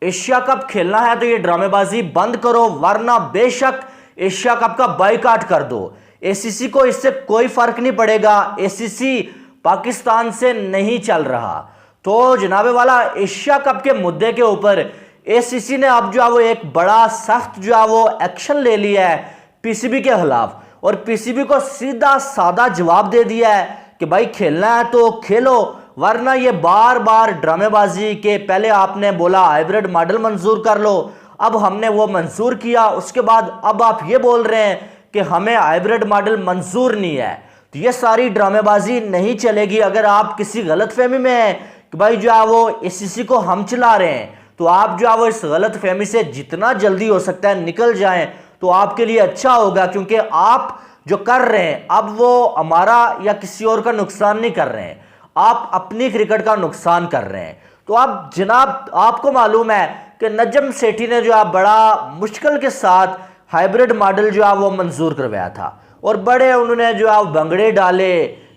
Asia cup खेलना है तो ये ड्रामेबाजी बंद करो, वरना बेशक एशिया कप का बाइकाट कर दो। एसीसी को इससे कोई फर्क नहीं पड़ेगा, एसीसी पाकिस्तान से नहीं चल रहा। तो जनाबे वाला एशिया कप के मुद्दे के ऊपर एसीसी ने अब जो है वो एक बड़ा सख्त जो है वो एक्शन ले लिया है पीसीबी के खिलाफ, और पीसीबी को सीधा साधा जवाब दे दिया है कि भाई खेलना है तो खेलो, वरना ये बार बार ड्रामेबाजी के पहले आपने बोला हाइब्रिड मॉडल मंजूर कर लो, अब हमने वो मंजूर किया, उसके बाद अब आप ये बोल रहे हैं कि हमें हाइब्रिड मॉडल मंजूर नहीं है। तो ये सारी ड्रामेबाजी नहीं चलेगी। अगर आप किसी गलतफहमी में हैं कि भाई जो है वो एसीसी को हम चला रहे हैं, तो आप जो है वो इस गलतफहमी से जितना जल्दी हो सकता है निकल जाएं तो आपके लिए अच्छा होगा, क्योंकि आप जो कर रहे हैं अब वो हमारा या किसी और का नुकसान नहीं कर रहे हैं, आप अपनी क्रिकेट का नुकसान कर रहे हैं। तो अब जनाब आपको मालूम है कि नजम सेठी ने जो है बड़ा मुश्किल के साथ हाइब्रिड मॉडल जो है वो मंजूर करवाया था, और बड़े उन्होंने जो है भंगड़े डाले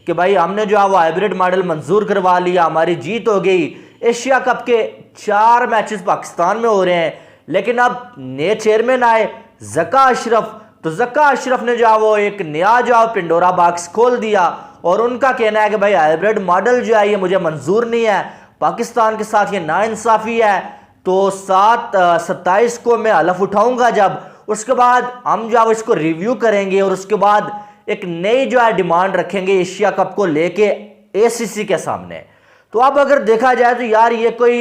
कि भाई हमने जो है वो हाइब्रिड मॉडल मंजूर करवा लिया, हमारी जीत हो गई। एशिया कप के 4 मैचेस पाकिस्तान में हो रहे हैं, लेकिन अब नए चेयरमैन आए ज़का अशरफ, तो ज़का अशरफ ने जो है वो एक नया जो है पिंडोरा बॉक्स खोल दिया, और उनका कहना है कि भाई हाइब्रिड मॉडल जो है ये मुझे मंजूर नहीं है, पाकिस्तान के साथ ये नाइंसाफ़ी है। तो 27 को मैं हलफ उठाऊंगा, जब उसके बाद हम जो है इसको रिव्यू करेंगे और उसके बाद एक नई जो है डिमांड रखेंगे एशिया कप को लेके एसीसी के सामने। तो अब अगर देखा जाए तो यार ये कोई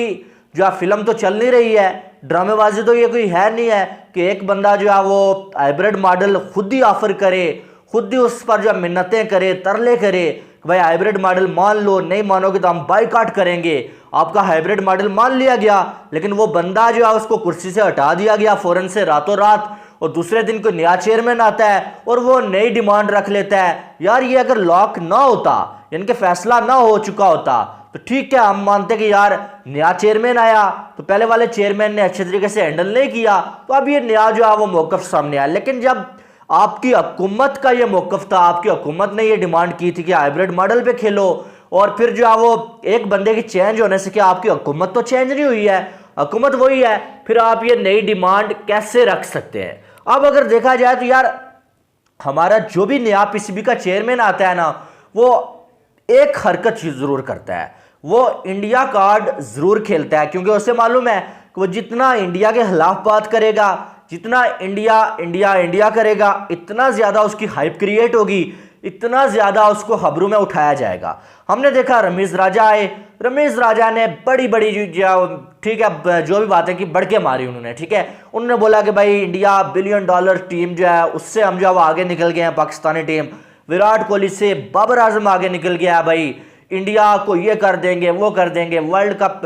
जो है फिल्म तो चल नहीं रही है, ड्रामेबाजी तो ये कोई है नहीं है कि एक बंदा जो है वो हाइब्रिड मॉडल खुद ही ऑफर करे, खुद ही उस पर जो मिन्नतें करे, तरले करे कि भाई हाइब्रिड मॉडल मान लो, नहीं मानोगे तो हम बाइकाट करेंगे। आपका हाइब्रिड मॉडल मान लिया गया, लेकिन वो बंदा जो है उसको कुर्सी से हटा दिया गया फौरन से रातों रात, और दूसरे दिन कोई नया चेयरमैन आता है और वो नई डिमांड रख लेता है। यार ये अगर लॉक ना होता, इनके फैसला ना हो चुका होता तो ठीक है, हम मानते कि यार नया चेयरमैन आया तो पहले वाले चेयरमैन ने अच्छे तरीके से हैंडल नहीं किया, तो अब ये नया जो है वो मौकफ सामने आया। लेकिन जब आपकी हुकूमत का ये मौकफ था, आपकी हुकूमत ने ये डिमांड की थी कि हाइब्रिड मॉडल पे खेलो, और फिर जो है वो एक बंदे की चेंज होने से क्या आपकी हुकूमत तो चेंज नहीं हुई है, हुकूमत वही है, फिर आप ये नई डिमांड कैसे रख सकते हैं। अब अगर देखा जाए तो यार हमारा जो भी नया पीसीबी का चेयरमैन आता है ना, वो एक हरकत जरूर करता है, वो इंडिया कार्ड जरूर खेलता है, क्योंकि उसे मालूम है कि वो जितना इंडिया के खिलाफ बात करेगा, जितना इंडिया इंडिया इंडिया करेगा, इतना ज्यादा उसकी हाइप क्रिएट होगी, इतना ज्यादा उसको खबरों में उठाया जाएगा। हमने देखा रमीज राजा आए, रमीज राजा ने बड़ी बड़ी ठीक है जो भी बातें की बढ़ के मारी उन्होंने, ठीक है, उन्होंने बोला कि भाई इंडिया $1 बिलियन टीम जो है उससे हम जो है वो आगे निकल गए हैं, पाकिस्तानी टीम विराट कोहली से बाबर आजम आगे निकल गया है, भाई इंडिया को ये कर देंगे वो कर देंगे, वर्ल्ड कप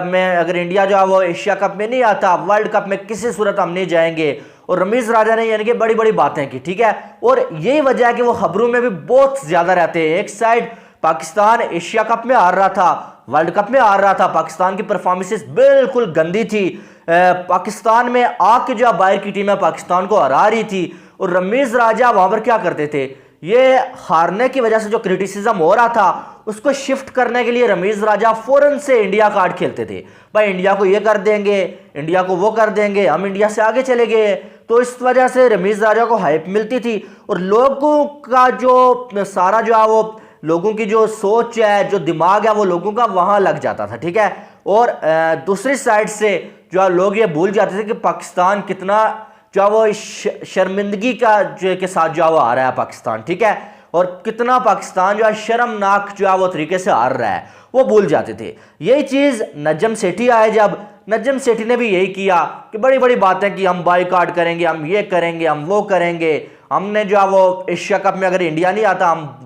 में अगर इंडिया जो है वो एशिया कप में नहीं आता, वर्ल्ड कप में किसी सूरत हम नहीं जाएंगे। और रमीज राजा ने यानी कि बड़ी बड़ी बातें की, ठीक है, और यही वजह है कि वो खबरों में भी बहुत ज्यादा रहते हैं। एक साइड पाकिस्तान एशिया कप में हार रहा था, वर्ल्ड कप में हार रहा था, पाकिस्तान की परफॉर्मेंसेस बिल्कुल गंदी थी, पाकिस्तान में आके जो बाहर की टीमें पाकिस्तान को हरा रही थी, और रमीज राजा वहां पर क्या करते थे, ये हारने की वजह से जो क्रिटिसिज्म हो रहा था उसको शिफ्ट करने के लिए रमीज राजा फौरन से इंडिया कार्ड खेलते थे, भाई इंडिया को ये कर देंगे, इंडिया को वो कर देंगे, हम इंडिया से आगे चले गए। तो इस वजह से रमीज राजा को हाइप मिलती थी, और लोगों का जो सारा जो है वो लोगों की जो सोच है, जो दिमाग है, वो लोगों का वहां लग जाता था, ठीक है। और दूसरी साइड से जो लोग ये भूल जाते थे कि पाकिस्तान कितना जो वो शर्मिंदगी का जो के साथ जो वो आ रहा है पाकिस्तान, ठीक है, और कितना पाकिस्तान जो है शर्मनाक जो है वो तरीके से हार रहा है, वो भूल जाते थे। यही चीज नजम सेठी आए, जब नजम सेठी ने भी यही किया कि बड़ी बड़ी बातें कि हम बाइकाट करेंगे, हम ये करेंगे, हम वो करेंगे, हमने जो है वो एशिया कप में अगर इंडिया नहीं आता हम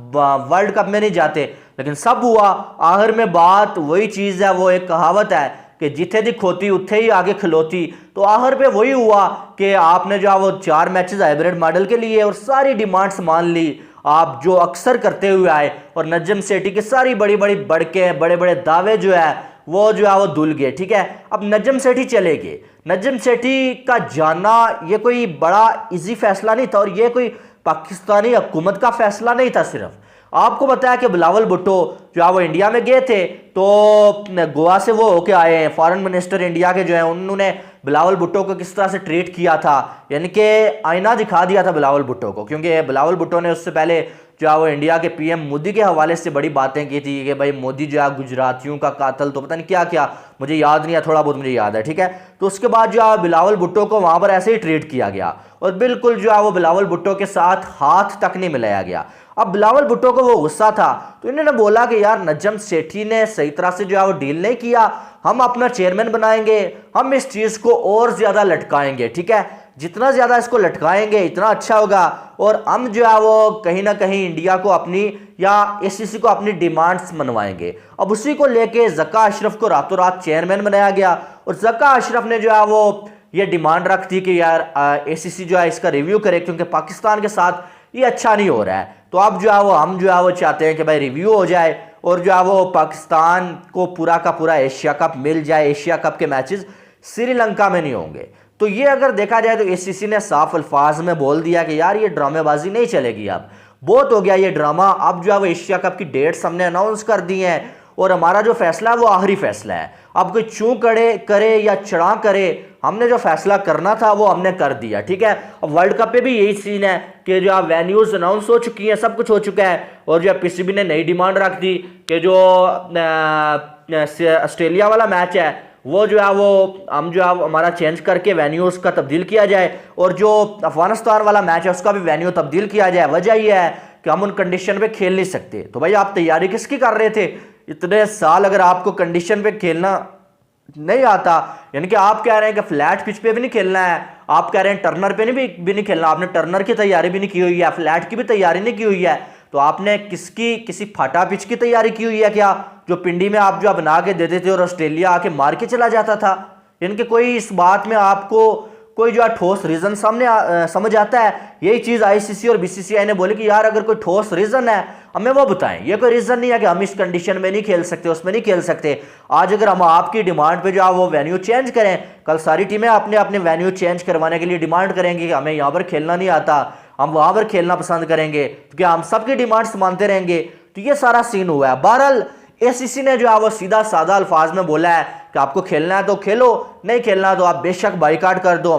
वर्ल्ड कप में नहीं जाते। लेकिन सब हुआ आखिर में बात वही चीज है, वो एक कहावत है कि जिथे दी खोती उथे ही आगे खिलोती। तो आखिर पे वही हुआ कि आपने जो है वो 4 मैचेस हाइब्रिड मॉडल के लिए और सारी डिमांड्स मान ली, आप जो अक्सर करते हुए आए, और नजम सेठी की सारी बड़ी बड़ी बड़के बड़े बड़े दावे जो है वो धुल गए, ठीक है। अब नजम सेठी चले गए, नजम सेठी का जाना ये कोई बड़ा इजी फैसला नहीं था, और ये कोई पाकिस्तानी हुकूमत का फैसला नहीं था सिर्फ, आपको पता है कि बिलावल भुट्टो जो है वो इंडिया में गए थे, तो गोवा से वो होके आए हैं, फॉरेन मिनिस्टर इंडिया के जो है उन्होंने बिलावल भुट्टो को किस तरह से ट्रीट किया था, यानी कि आईना दिखा दिया था बिलावल भुट्टो को, क्योंकि बिलावल भुट्टो ने उससे पहले जो है वो इंडिया के पीएम मोदी के हवाले से बड़ी बातें की थी कि भाई मोदी जो है गुजरातियों का कातल, तो पता नहीं क्या क्या, मुझे याद नहीं है, थोड़ा बहुत मुझे याद है, ठीक है। तो उसके बाद जो है बिलावल भुट्टो को वहां पर ऐसे ही ट्रीट किया गया और बिल्कुल जो है वो बिलावल भुट्टो के साथ हाथ तक नहीं मिलाया गया। अब बिलावल भुट्टो को वो गुस्सा था, तो इन्होंने बोला कि यार नजम सेठी ने सही तरह से जो है वो डील नहीं किया, हम अपना चेयरमैन बनाएंगे, हम इस चीज को और ज्यादा लटकाएंगे, ठीक है, जितना ज्यादा इसको लटकाएंगे इतना अच्छा होगा, और हम जो है वो कहीं ना कहीं इंडिया को अपनी या एसीसी को अपनी डिमांड्स मनवाएंगे। अब उसी को लेके ज़का अशरफ को रातों रात चेयरमैन बनाया गया और ज़का अशरफ ने जो है वो ये डिमांड रख दी कि यार एसीसी जो है इसका रिव्यू करे, क्योंकि पाकिस्तान के साथ ये अच्छा नहीं हो रहा है। तो अब जो है वो हम जो है वो चाहते हैं कि भाई रिव्यू हो जाए और जो है वो पाकिस्तान को पूरा का पूरा एशिया कप मिल जाए। एशिया कप के मैचेस श्रीलंका में नहीं होंगे। तो ये अगर देखा जाए तो एसीसी ने साफ अल्फाज में बोल दिया कि यार ये ड्रामेबाजी नहीं चलेगी, अब बहुत हो गया ये ड्रामा। अब जो है वो एशिया कप की डेट्स हमने अनाउंस कर दी हैं और हमारा जो फैसला है वो आखिरी फैसला है। अब कोई चूं करे या चढ़ा करे, हमने जो फैसला करना था वो हमने कर दिया, ठीक है। अब वर्ल्ड कप पे भी यही सीन है कि जो वेन्यूज अनाउंस हो चुकी हैं, सब कुछ हो चुका है, और जो पीसीबी ने नई डिमांड रख दी कि जो ऑस्ट्रेलिया वाला मैच है वो जो है वो हम जो है हमारा चेंज करके वेन्यू उसका तब्दील किया जाए, और जो अफगानिस्तान वाला मैच है उसका भी वेन्यू तब्दील किया जाए। वजह यह है कि हम उन कंडीशन पे खेल नहीं सकते। तो भाई आप तैयारी किसकी कर रहे थे इतने साल, अगर आपको कंडीशन पे खेलना नहीं आता, यानी कि आप कह रहे हैं कि फ्लैट पिच पे भी नहीं खेलना है, आप कह रहे हैं टर्नर पे भी नहीं खेलना, आपने टर्नर की तैयारी भी नहीं की हुई है, फ्लैट की भी तैयारी नहीं की हुई है, तो आपने किसी फाटा पिच की तैयारी की हुई है क्या, जो पिंडी में आप जो बना के देते थे और ऑस्ट्रेलिया आके मार के चला जाता था। यानी कि कोई इस बात में आपको कोई जो ठोस रीजन सामने समझ आता है। यही चीज आईसीसी और बीसीसीआई ने बोली कि यार अगर कोई ठोस रीजन है हमें वो बताएं। ये कोई रीजन नहीं है कि हम इस कंडीशन में नहीं खेल सकते, उसमें नहीं खेल सकते। आज अगर हम आपकी डिमांड पे जो है वो वेन्यू चेंज करें, कल सारी टीमें अपने अपने वेन्यू चेंज करवाने के लिए डिमांड करेंगी कि हमें यहाँ पर खेलना नहीं आता, हम वहां पर खेलना पसंद करेंगे, क्योंकि हम सबकी डिमांड्स मानते रहेंगे। तो ये सारा सीन हुआ है। बहरहाल एसीसी ने जो है वो सीधा सादा अल्फाज में बोला है कि आपको खेलना है तो खेलो, नहीं खेलना तो आप बेशक बाइकाट कर दो,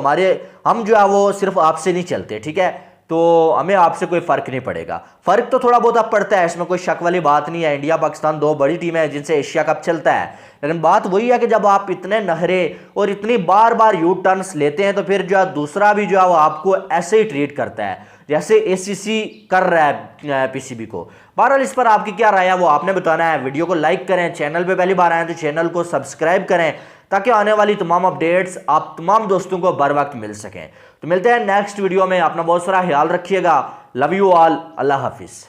हम जो है वो सिर्फ आपसे नहीं चलते, ठीक है, तो हमें आपसे कोई फर्क नहीं पड़ेगा। फर्क तो थोड़ा बहुत अब पड़ता है, इसमें कोई शक वाली बात नहीं है। इंडिया पाकिस्तान दो बड़ी टीमें हैं जिनसे एशिया कप चलता है, लेकिन बात वही है कि जब आप इतने नहरे और इतनी बार बार यू टर्न्स लेते हैं तो फिर जो है दूसरा भी जो है वो आपको ऐसे ही ट्रीट करता है जैसे एसीसी कर रहा है पीसीबी को। बहरहाल इस पर आपकी क्या राय है वो आपने बताना है। वीडियो को लाइक करें, चैनल पे पहली बार आए तो चैनल को सब्सक्राइब करें ताकि आने वाली तमाम अपडेट्स आप तमाम दोस्तों को बर वक्त मिल सकें। तो मिलते हैं नेक्स्ट वीडियो में, अपना बहुत सारा ख्याल रखिएगा। लव यू ऑल, अल्लाह हाफिज़।